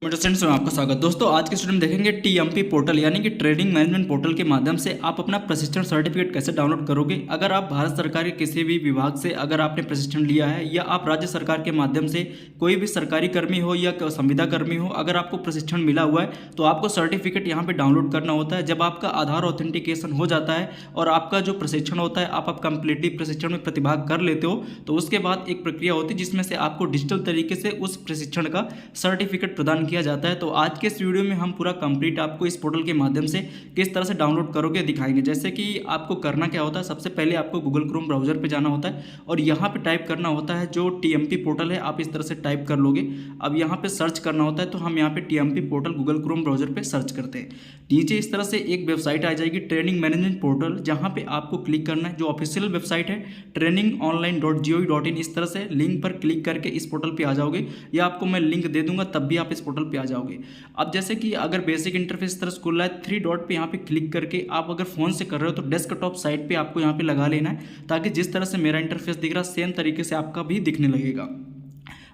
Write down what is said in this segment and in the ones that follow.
मेरे स्टूडेंट्स में आपका स्वागत। दोस्तों आज के स्टूडेंट में देखेंगे टीएमपी पोर्टल यानी कि ट्रेनिंग मैनेजमेंट पोर्टल के माध्यम से आप अपना प्रशिक्षण सर्टिफिकेट कैसे डाउनलोड करोगे। अगर आप भारत सरकार के किसी भी विभाग से अगर आपने प्रशिक्षण लिया है या आप राज्य सरकार के माध्यम से कोई भी सरकारी कर्मी हो या संविदा कर्मी हो, अगर आपको प्रशिक्षण मिला हुआ है तो आपको सर्टिफिकेट यहाँ पर डाउनलोड करना होता है। जब आपका आधार ऑथेंटिकेशन हो जाता है और आपका जो प्रशिक्षण होता है आप कंप्लीटली प्रशिक्षण में प्रतिभाग कर लेते हो तो उसके बाद एक प्रक्रिया होती है जिसमें से आपको डिजिटल तरीके से उस प्रशिक्षण का सर्टिफिकेट प्रदान किया जाता है। तो आज के इस वीडियो में हम पूरा कंप्लीट आपको इस पोर्टल के माध्यम से किस तरह से डाउनलोड करोगे दिखाएंगे। जैसे कि आपको करना क्या होता है, सबसे पहले आपको गूगल क्रोम ब्राउजर पे जाना होता है और यहाँ पे टाइप करना होता है जो टीएमपी पोर्टल है। आप इस तरह से टाइप कर लोगे। अब यहाँ पे सर्च करना होता है तो हम यहाँ पे TMP portal Google Chrome browser पे सर्च करते हैं। नीचे इस तरह से एक वेबसाइट आ जाएगी ट्रेनिंग मैनेजमेंट पोर्टल, जहाँ पे आपको क्लिक करना है। जो ऑफिशियल वेबसाइट है trainingonline.gov.in, इस तरह से लिंक पर क्लिक करके इस पोर्टल पे आ जाओगे या आपको मैं लिंक दे दूंगा तब भी आप इस पोर्टल पे आ जाओगे। अब जैसे कि अगर बेसिक इंटरफेस तरह खुल रहा है, 3 डॉट पे यहाँ पे क्लिक करके आप अगर फोन से कर रहे हो तो डेस्कटॉप साइड पे आपको यहाँ पे लगा लेना है ताकि जिस तरह से मेरा इंटरफेस दिख रहा सेम तरीके से आपका भी दिखने लगेगा।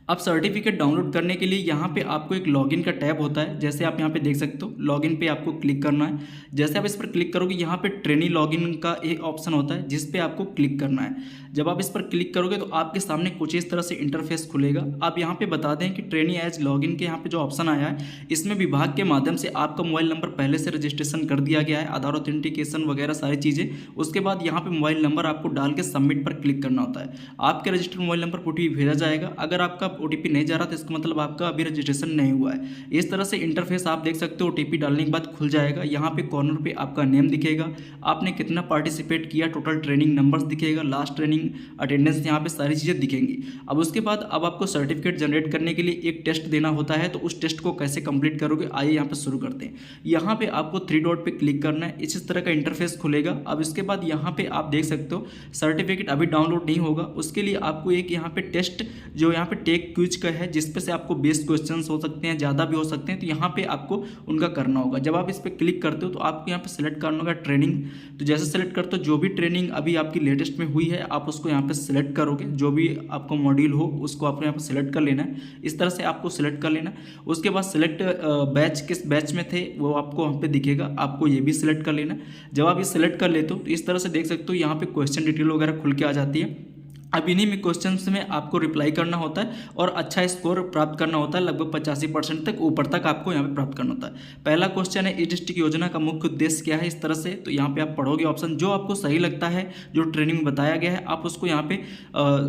अब सर्टिफिकेट डाउनलोड करने के लिए यहाँ पे आपको एक लॉगिन का टैब होता है, जैसे आप यहाँ पे देख सकते हो। लॉगिन पे आपको क्लिक करना है। जैसे आप इस पर क्लिक करोगे यहाँ पे ट्रेनी लॉगिन का एक ऑप्शन होता है जिस पे आपको क्लिक करना है। जब आप इस पर क्लिक करोगे तो आपके सामने कुछ इस तरह से इंटरफेस खुलेगा। आप यहाँ पे बता दें कि ट्रेनी एज लॉगिन के यहाँ पे जो ऑप्शन आया है इसमें विभाग के माध्यम से आपका मोबाइल नंबर पहले से रजिस्ट्रेशन कर दिया गया है, आधार ऑथेंटिकेशन वगैरह सारी चीज़ें। उसके बाद यहाँ पे मोबाइल नंबर आपको डाल के सबमिट पर क्लिक करना होता है। आपके रजिस्टर्ड मोबाइल नंबर पर OTP भेजा जाएगा। अगर आपका OTP नहीं जा रहा तो इसका मतलब आपका अभी रजिस्ट्रेशन नहीं हुआ है। इस तरह से इंटरफेस आप देख सकते हो। OTP डालने के बाद खुल जाएगा। यहाँ पे कॉर्नर पे आपका नेम दिखेगा, आपने कितना पार्टिसिपेट किया, टोटल ट्रेनिंग नंबर्स दिखेगा, लास्ट ट्रेनिंग अटेंडेंस, यहाँ पे सारी चीज़ें दिखेंगी। अब उसके बाद अब आपको सर्टिफिकेट जनरेट करने के लिए एक टेस्ट देना होता है, तो उस टेस्ट को कैसे कंप्लीट करोगे आइए यहाँ पे शुरू करते हैं। यहाँ पे आपको 3 डॉट पे क्लिक करना है। इस तरह का इंटरफेस खुलेगा। अब इसके बाद यहाँ पे आप देख सकते हो सर्टिफिकेट अभी डाउनलोड नहीं होगा। उसके लिए आपको एक यहाँ पे टेस्ट जो यहाँ पे टेक क्विज का है जिस पे से आपको 20 क्वेश्चन हो सकते हैं, ज़्यादा भी हो सकते हैं, तो यहाँ पे आपको उनका करना होगा। जब आप इस पर क्लिक करते हो तो आपको यहाँ पे सिलेक्ट करना होगा ट्रेनिंग। तो जैसे सेलेक्ट करते हो जो भी ट्रेनिंग अभी आपकी लेटेस्ट में हुई है आप उसको यहाँ पे सिलेक्ट करोगे। जो भी आपको मॉड्यूल हो उसको आपको यहाँ पे सिलेक्ट कर लेना है। इस तरह से आपको सिलेक्ट कर लेना। उसके बाद सिलेक्ट बैच, किस बैच में थे वो आपको वहाँ पे दिखेगा, आपको ये भी सिलेक्ट कर लेना। जब आप ये सिलेक्ट कर लेते हो तो इस तरह से देख सकते हो यहाँ पे क्वेश्चन डिटेल वगैरह खुल के आ जाती है। अब इन्हीं में क्वेश्चंस में आपको रिप्लाई करना होता है और अच्छा स्कोर प्राप्त करना होता है। लगभग 85% तक ऊपर तक आपको यहाँ पे प्राप्त करना होता है। पहला क्वेश्चन है, ई डिस्ट्रिक्ट योजना का मुख्य उद्देश्य क्या है। इस तरह से तो यहाँ पे आप पढ़ोगे ऑप्शन जो आपको सही लगता है, जो ट्रेनिंग में बताया गया है आप उसको यहाँ पे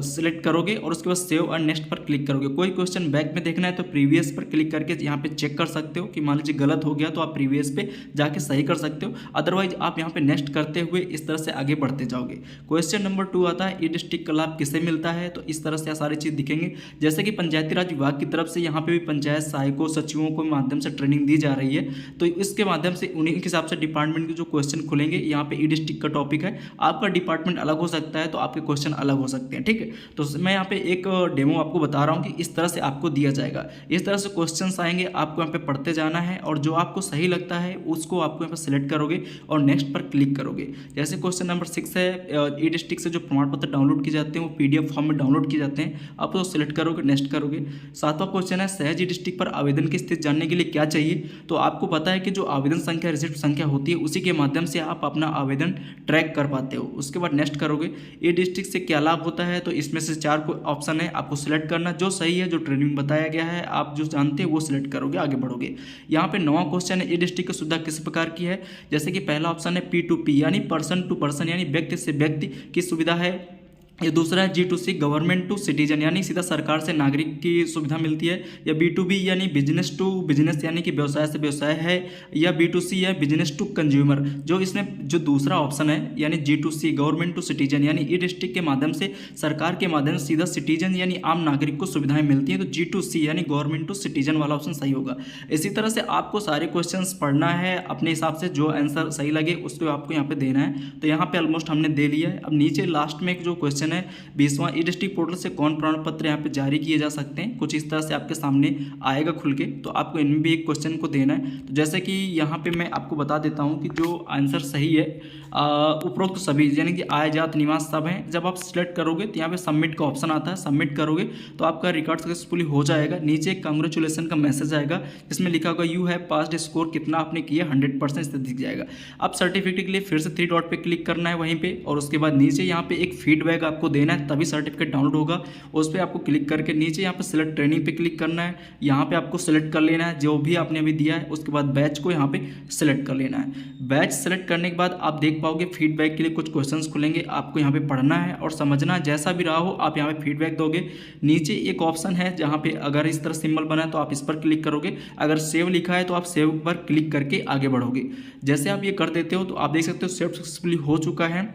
सिलेक्ट करोगे और उसके बाद सेव और नेक्स्ट पर क्लिक करोगे। कोई क्वेश्चन बैक में देखना है तो प्रीवियस पर क्लिक करके यहाँ पे चेक कर सकते हो कि मान लीजिए गलत हो गया तो आप प्रीवियस पे जाके सही कर सकते हो। अदरवाइज आप यहाँ पे नेक्स्ट करते हुए इस तरह से आगे बढ़ते जाओगे। क्वेश्चन नंबर 2 आता है, ई डिस्ट्रिक्ट का लाभ किसे मिलता है। तो इस तरह से सारी चीज दिखेंगे। जैसे कि पंचायती राज विभाग की तरफ से यहाँ पे भी पंचायत सहायकों सचिवों को माध्यम से ट्रेनिंग दी जा रही है, तो इसके माध्यम से उन्हीं के हिसाब से डिपार्टमेंट के जो क्वेश्चन खुलेंगे। यहाँ पे ई डिस्ट्रिक्ट का टॉपिक है, आपका डिपार्टमेंट अलग हो सकता है तो आपके क्वेश्चन अलग हो सकते हैं। ठीक है, तो मैं यहाँ पे एक डेमो आपको बता रहा हूँ कि इस तरह से आपको दिया जाएगा। इस तरह से क्वेश्चन आएंगे, आपको यहाँ पे पढ़ते जाना है और जो आपको सही लगता है उसको आपको यहाँ पे सिलेक्ट करोगे और नेक्स्ट पर क्लिक करोगे। जैसे क्वेश्चन नंबर 6 है, ई डिस्ट्रिक्ट से जो प्रमाण पत्र डाउनलोड किए जाते हैं वो PDF फॉर्म में डाउनलोड किए जाते हैं, आप उसको सिलेक्ट करोगे, नेक्स्ट करोगे। 7वां क्वेश्चन है, सहज डिस्ट्रिक्ट पर आवेदन की स्थिति जानने के लिए क्या चाहिए। तो आपको पता है कि जो आवेदन संख्या रिसिप्ट संख्या होती है उसी के माध्यम से आप अपना आवेदन ट्रैक कर पाते हो। उसके बाद नेक्स्ट करोगे। ये डिस्ट्रिक्ट से क्या लाभ होता है, तो इसमें से 4 ऑप्शन है, आपको सिलेक्ट करना जो सही है, जो ट्रेनिंग बताया गया है आप जो जानते हैं वो सिलेक्ट करोगे, आगे बढ़ोगे। यहाँ पे 9वां क्वेश्चन है, ये डिस्ट्रिक्ट की सुविधा किस प्रकार की है। जैसे कि पहला ऑप्शन है P2P यानी पर्सन टू पर्सन यानी व्यक्ति से व्यक्ति की सुविधा है। ये दूसरा है G2C गवर्नमेंट टू सिटीजन यानी सीधा सरकार से नागरिक की सुविधा मिलती है। या B2B यानी बिजनेस टू बिजनेस यानी कि व्यवसाय से व्यवसाय है। या B2C या बिजनेस टू कंज्यूमर। जो इसमें जो दूसरा ऑप्शन है यानी G2C गवर्नमेंट टू सिटीजन यानी ई डिस्ट्रिक्ट के माध्यम से सरकार के माध्यम से सीधा सिटीजन यानी आम नागरिक को सुविधाएं मिलती हैं, तो G2C यानी गवर्नमेंट टू सिटीजन वाला ऑप्शन सही होगा। इसी तरह से आपको सारे क्वेश्चन पढ़ना है अपने हिसाब से, जो आंसर सही लगे उसको आपको यहाँ पे देना है। तो यहाँ पे ऑलमोस्ट हमने दे लिया है। अब नीचे लास्ट में जो क्वेश्चन क्वेश्चन है 20वां ई डिस्ट्रिक्ट पोर्टल से कौन प्रमाण पत्र यहाँ पे जारी किए जा सकते हैं, कुछ इस तरह से आपके सामने आएगा खुल के। तो आपको इनमें भी एक क्वेश्चन को देना है। तो जैसे कि यहाँ पे मैं आपको बता देता हूँ कि जो आंसर सही है उपरोक्त सभी यानी कि आय जात निवास सब हैं। जब आप सिलेक्ट करोगे तो यहाँ पे सबमिट का ऑप्शन आता है, सबमिट करोगे तो आपका रिकॉर्ड सक्सेसफुली हो जाएगा। नीचे कांग्रेचुलेसन का मैसेज आएगा जिसमें लिखा होगा यू हैव पास्ड, स्कोर कितना आपने किया 100% इस तरह दिख जाएगा। अब सर्टिफिकेट के लिए फिर से 3 डॉट पे क्लिक करना है वहीं पे, और उसके बाद नीचे यहाँ पे एक फीडबैक आपको देना है, तभी सर्टिफिकेट डाउनलोड होगा। उस पर आपको क्लिक करके नीचे यहाँ पे सिलेक्ट ट्रेनिंग पे क्लिक करना है। यहाँ पे आपको सिलेक्ट कर लेना है जो भी आपने अभी दिया है। उसके बाद बैच को यहाँ पे सिलेक्ट कर लेना है। बैच सेलेक्ट करने के बाद आप देख पाओगे फीडबैक के लिए कुछ क्वेश्चंस खुलेंगे, आपको यहाँ पे पढ़ना है और समझना है। जैसा भी रहा हो आप यहाँ पे फीडबैक दोगे। नीचे एक ऑप्शन है जहाँ पे अगर इस तरह सिंबल बना है तो आप इस पर क्लिक करोगे, अगर सेव लिखा है तो आप सेव पर क्लिक करके आगे बढ़ोगे। जैसे आप ये कर देते हो तो आप देख सकते हो सेव सक्सेसफुली हो चुका है।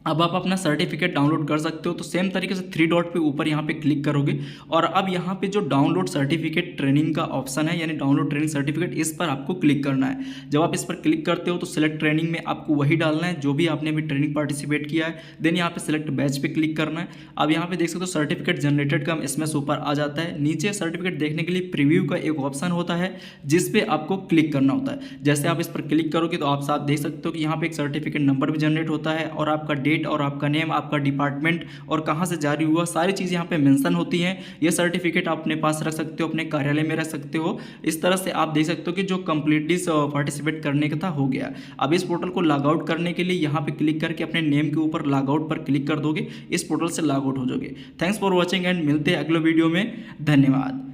अब आप अपना सर्टिफिकेट डाउनलोड कर सकते हो। तो सेम तरीके से 3 डॉट पे ऊपर यहाँ पे क्लिक करोगे और अब यहाँ पे जो डाउनलोड सर्टिफिकेट ट्रेनिंग का ऑप्शन है यानी डाउनलोड ट्रेनिंग सर्टिफिकेट, इस पर आपको क्लिक करना है। जब आप इस पर क्लिक करते हो तो सिलेक्ट ट्रेनिंग में आपको वही डालना है जो भी आपने अभी ट्रेनिंग पार्टिसिपेट किया है। देन यहाँ पे सिलेक्ट बैच पे क्लिक करना है। अब यहाँ पे देख सकते हो सर्टिफिकेट जनरेटेड का एसएमएस ऊपर आ जाता है। नीचे सर्टिफिकेट देखने के लिए प्रीव्यू का एक ऑप्शन होता है जिस पे आपको क्लिक करना होता है। जैसे आप इस पर क्लिक करोगे तो आप साथ देख सकते हो कि यहाँ पे एक सर्टिफिकेट नंबर भी जनरेट होता है और आपका डेट और आपका नेम, आपका डिपार्टमेंट और कहां से जारी हुआ, सारी चीजें यहाँ पे मेंशन होती हैं। ये सर्टिफिकेट आप अपने पास रख सकते हो, अपने कार्यालय में रख सकते हो। इस तरह से आप देख सकते हो कि जो कंप्लीटली पार्टिसिपेट करने का था हो गया। अब इस पोर्टल को लॉग आउट करने के लिए यहाँ पे क्लिक करके अपने नेम के ऊपर लॉग आउट पर क्लिक कर दोगे, इस पोर्टल से लॉग आउट हो जाओगे। थैंक्स फॉर वॉचिंग एंड मिलते हैं अगले वीडियो में। धन्यवाद।